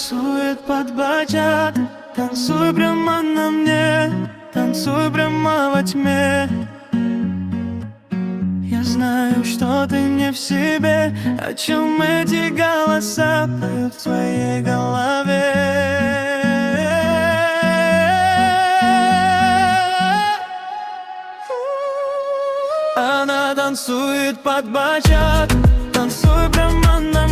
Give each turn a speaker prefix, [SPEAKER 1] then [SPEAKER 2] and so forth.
[SPEAKER 1] танцует под бачат. Танцуй прямо на мне, танцуй прямо во тьме. Я знаю, что ты не в себе. О чем эти голоса поют в твоей голове? Она танцует под бачат. Танцуй прямо на